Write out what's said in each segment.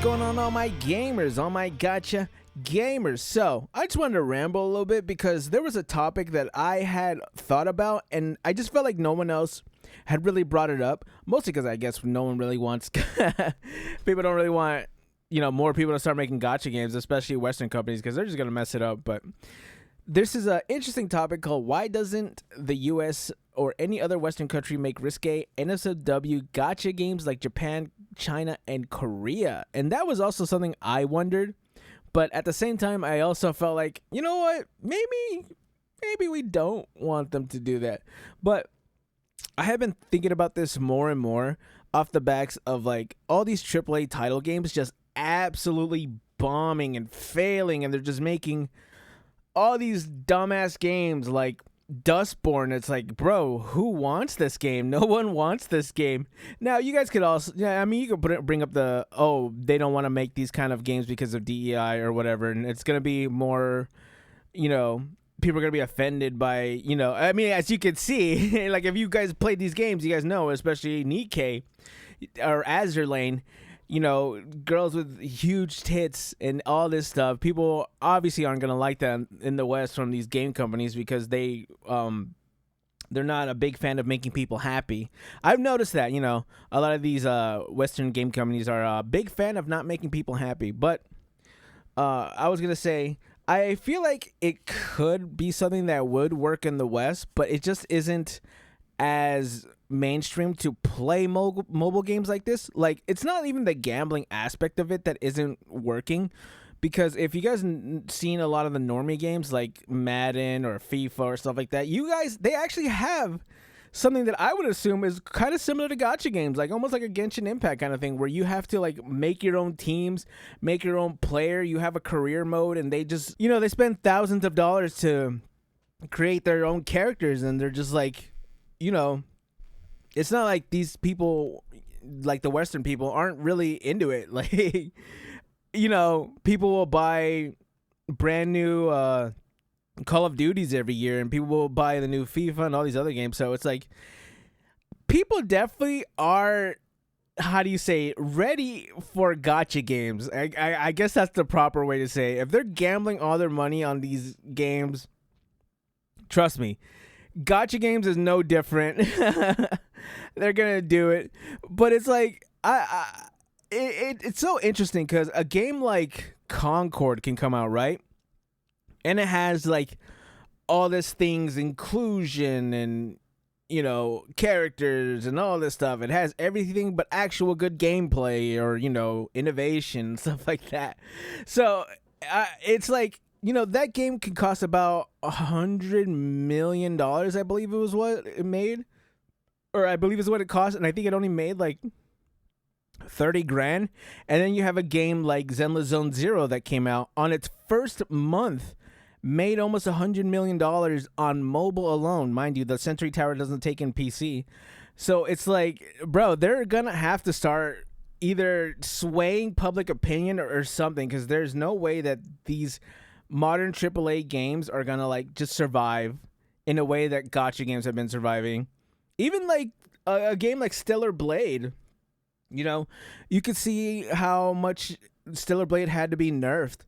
going on, all my gamers, all my Gacha gamers? So, I just wanted to ramble a little bit because there was a topic that I had thought about and I just felt like no one else had really brought it up. Mostly because I guess no one really wants, people don't really want, more people to start making Gacha games, especially Western companies, because they're just going to mess it up. But this is an interesting topic called why doesn't the US or any other Western country make risque NSFW Gacha games like Japan, China, and Korea? And that was also something I wondered. But at the same time, I also felt like, you know what? Maybe we don't want them to do that. But I have been thinking about this more and more off the backs of like all these AAA title games just absolutely bombing and failing, and they're just making all these dumbass games like Dustborn. It's like, bro, who wants this game? No one wants this game. Now, you guys could also, you could bring up the, they don't want to make these kind of games because of DEI or whatever, and it's going to be more, people are going to be offended by, as you can see, like if you guys played these games, you guys know, especially Nikkei or Azure Lane, girls with huge tits and all this stuff. People obviously aren't gonna like that in the West from these game companies because they're not a big fan of making people happy. I've noticed that, a lot of these Western game companies are a big fan of not making people happy. But I was gonna say, I feel like it could be something that would work in the West, but it just isn't as mainstream to play mobile games like this. Like, it's not even the gambling aspect of it that isn't working, because if you guys seen a lot of the normie games like Madden or FIFA or stuff like that, they actually have something that I would assume is kind of similar to Gacha games, like almost like a Genshin Impact kind of thing, where you have to like make your own teams, make your own player, you have a career mode, and they just, they spend thousands of dollars to create their own characters, and they're just like, it's not like these people, like the Western people, aren't really into it. Like, people will buy brand new Call of Duties every year, and people will buy the new FIFA and all these other games. So it's like, people definitely are, ready for Gacha games. I guess that's the proper way to say it. If they're gambling all their money on these games, trust me, Gacha games is no different. They're gonna do it. But it's like, it's so interesting because a game like Concord can come out, right? And it has like all this things, inclusion and characters and all this stuff. It has everything but actual good gameplay or innovation, stuff like that. So it's like, that game can cost about $100 million, I believe it was what it made. Or I believe is what it cost, and I think it only made like 30 grand. And then you have a game like Zenless Zone Zero that came out on its first month, made almost $100 million on mobile alone. Mind you, the Century Tower doesn't take in PC. So it's like, bro, they're gonna have to start either swaying public opinion or something, because there's no way that these modern AAA games are gonna like just survive in a way that Gacha games have been surviving. Even like a game like Stellar Blade, you could see how much Stellar Blade had to be nerfed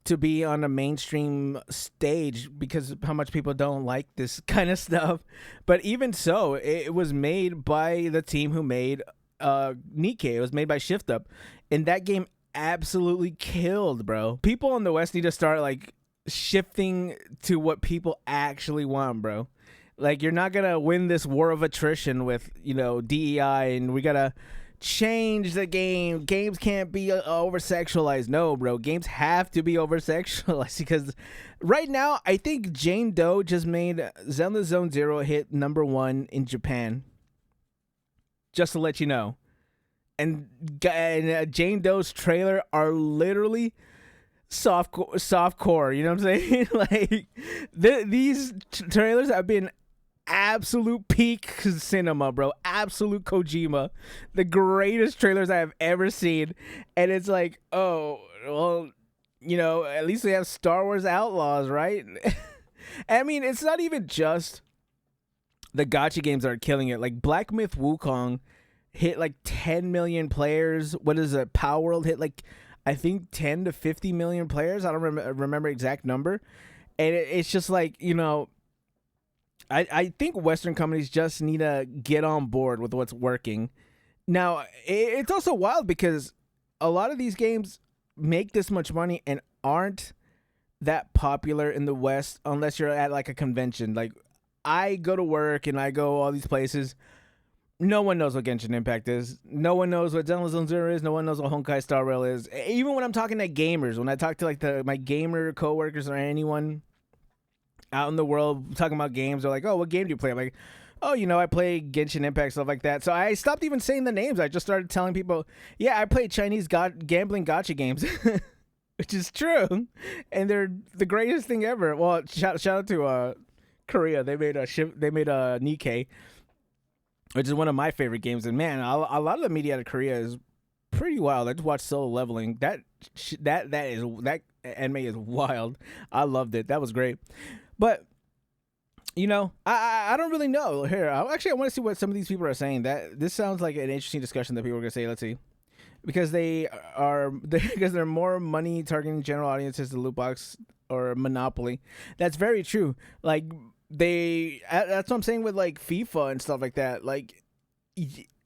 to be on a mainstream stage because of how much people don't like this kind of stuff. But even so, it was made by the team who made Nikkei. It was made by Shift Up, and that game absolutely killed, bro. People in the West need to start like shifting to what people actually want, bro. Like, you're not gonna win this war of attrition with DEI, and we gotta change the game. Games can't be over sexualized. No, bro, games have to be over sexualized, because right now I think Jane Doe just made Zenless Zone Zero hit #1 in Japan, just to let you know. And Jane Doe's trailer are literally softcore, you know what I'm saying? Like, these trailers have been absolute peak cinema, bro. Absolute Kojima. The greatest trailers I have ever seen. And it's like, oh, well, at least we have Star Wars Outlaws, right? I mean, it's not even just the Gacha games that are killing it. Like, Black Myth Wukong hit like 10 million players. What is it? Power World hit like, I think 10 to 50 million players. I don't remember exact number. And it's just like, I think Western companies just need to get on board with what's working. Now, it's also wild because a lot of these games make this much money and aren't that popular in the West unless you're at like a convention. Like, I go to work and I go all these places. No one knows what Genshin Impact is. No one knows what Zenless Zone Zero is. No one knows what Honkai Star Rail is. Even when I'm talking to gamers, when I talk to like my gamer coworkers or anyone out in the world talking about games, they're like, "Oh, what game do you play?" I'm like, "Oh, I play Genshin Impact, stuff like that." So I stopped even saying the names. I just started telling people, "Yeah, I play Chinese gambling gacha games," which is true, and they're the greatest thing ever. Well, shout out to Korea. They made a Nikkei, which is one of my favorite games. And man, a lot of the media out of Korea is pretty wild. I just watched Solo Leveling. That anime is wild. I loved it. That was great. But I don't really know. Here, I want to see what some of these people are saying. That this sounds like an interesting discussion that people are gonna say. Let's see, because they're more money targeting general audiences than loot box or Monopoly. That's very true. Like that's what I'm saying with like FIFA and stuff like that. Like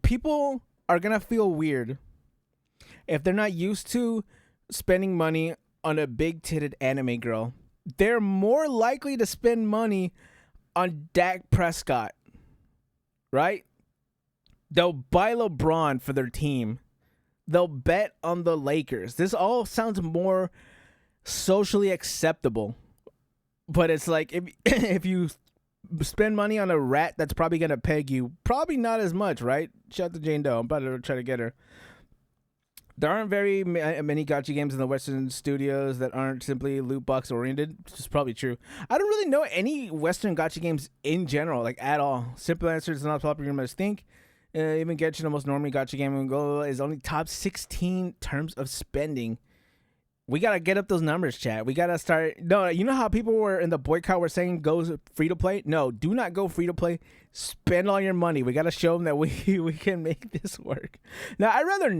people are gonna feel weird if they're not used to spending money on a big-titted anime girl. They're more likely to spend money on Dak Prescott, right? They'll buy LeBron for their team. They'll bet on the Lakers. This all sounds more socially acceptable. But it's like, if you spend money on a rat that's probably going to peg you, probably not as much, right? Shout out to Jane Doe. I'm about to try to get her. There aren't very many gacha games in the Western studios that aren't simply loot box oriented, which is probably true. I don't really know any Western gacha games in general, like at all. Simple answer, it's not popular as think. Even Genshin, the most normally gacha game in Go, is only top 16 terms of spending. We gotta get up those numbers, chat. We gotta start. No, you know how people were in the boycott were saying go free to play? No, do not go free to play. Spend all your money. We gotta show them that we can make this work. Now, I'd rather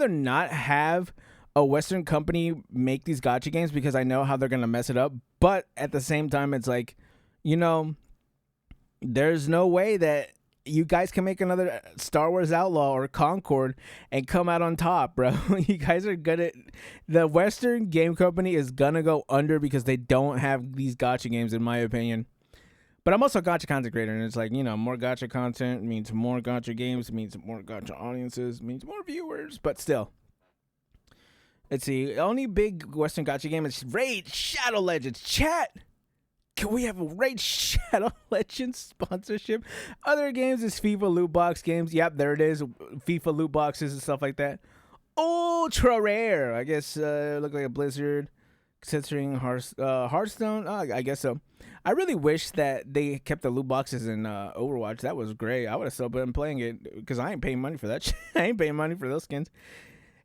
not have a Western company make these gacha games because I know how they're gonna mess it up. But at the same time, it's like, there's no way that you guys can make another Star Wars Outlaw or Concord and come out on top, bro. You guys are the Western game company is gonna go under because they don't have these gacha games, in my opinion. But I'm also a gacha content creator, and it's like, more gacha content means more gacha games, means more gacha audiences, means more viewers, but still. Let's see. The only big Western gacha game is Raid Shadow Legends. Chat! Can we have a Raid Shadow Legends sponsorship? Other games is FIFA loot box games. Yep, there it is. FIFA loot boxes and stuff like that. Ultra rare. I guess look like a Blizzard. Censoring Hearthstone. I guess so. I really wish that they kept the loot boxes in Overwatch. That was great. I would have still been playing it because I ain't paying money for that. I ain't paying money for those skins.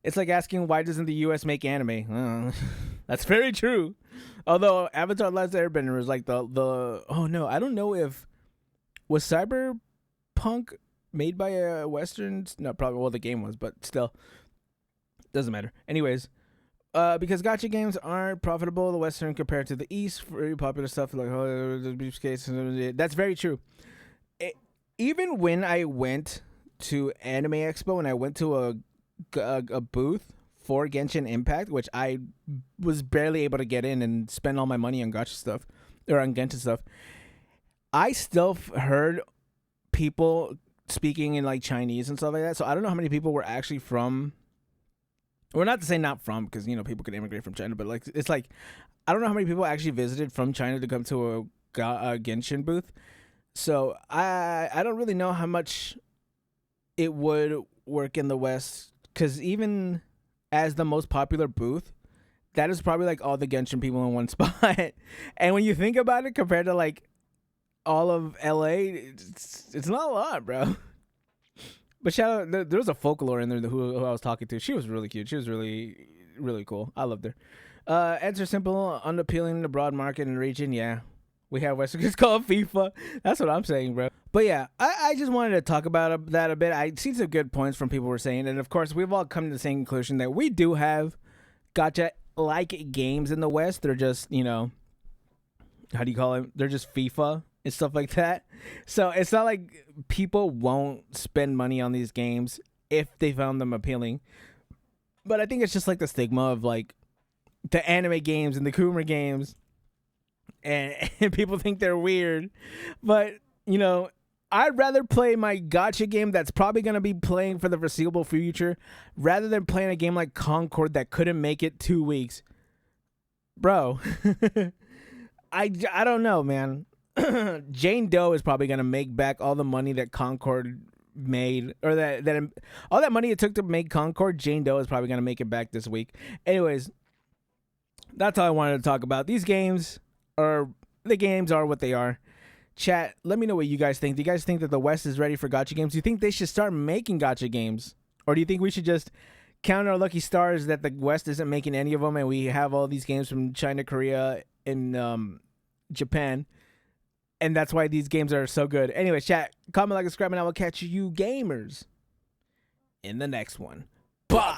It's like asking, why doesn't the U.S. make anime? That's very true. Although Avatar: Last Airbender was like the oh no, I don't know if was Cyberpunk made by a Western. No, probably. Well, the game was, but still doesn't matter. Anyways. Because gacha games aren't profitable, the Western compared to the East, very popular stuff like the briefcase. That's very true. Even when I went to Anime Expo and I went to a booth for Genshin Impact, which I was barely able to get in and spend all my money on gacha stuff or on Genshin stuff, I still heard people speaking in like Chinese and stuff like that. So I don't know how many people were actually from. Well, not to say not from, because, people could immigrate from China, but, like, it's like, I don't know how many people actually visited from China to come to a Genshin booth. So, I don't really know how much it would work in the West, because even as the most popular booth, that is probably, like, all the Genshin people in one spot. And when you think about it, compared to, like, all of LA, it's not a lot, bro. But shout out, there was a folklore in there who I was talking to. She was really cute. She was really, really cool. I loved her. Answer simple, unappealing to broad market and region. Yeah. We have West. It's called FIFA. That's what I'm saying, bro. But yeah, I just wanted to talk about that a bit. I see some good points from people were saying, and of course, we've all come to the same conclusion that we do have gacha like games in the West. They're just, how do you call it? They're just FIFA and stuff like that. So it's not like people won't spend money on these games if they found them appealing. But I think it's just like the stigma of like the anime games and the Coomer games, and people think they're weird. But, I'd rather play my gacha game that's probably going to be playing for the foreseeable future rather than playing a game like Concord that couldn't make it 2 weeks. Bro, I don't know, man. Jane Doe is probably going to make back all the money that Concord made, or that all that money it took to make Concord. Jane Doe is probably going to make it back this week. Anyways, that's all I wanted to talk about. These games are what they are. Chat, let me know what you guys think. Do you guys think that the West is ready for gacha games? Do you think they should start making gacha games? Or do you think we should just count our lucky stars that the West isn't making any of them and we have all these games from China, Korea, and Japan? And that's why these games are so good. Anyway, chat, comment, like, subscribe, and I will catch you gamers in the next one. Bye.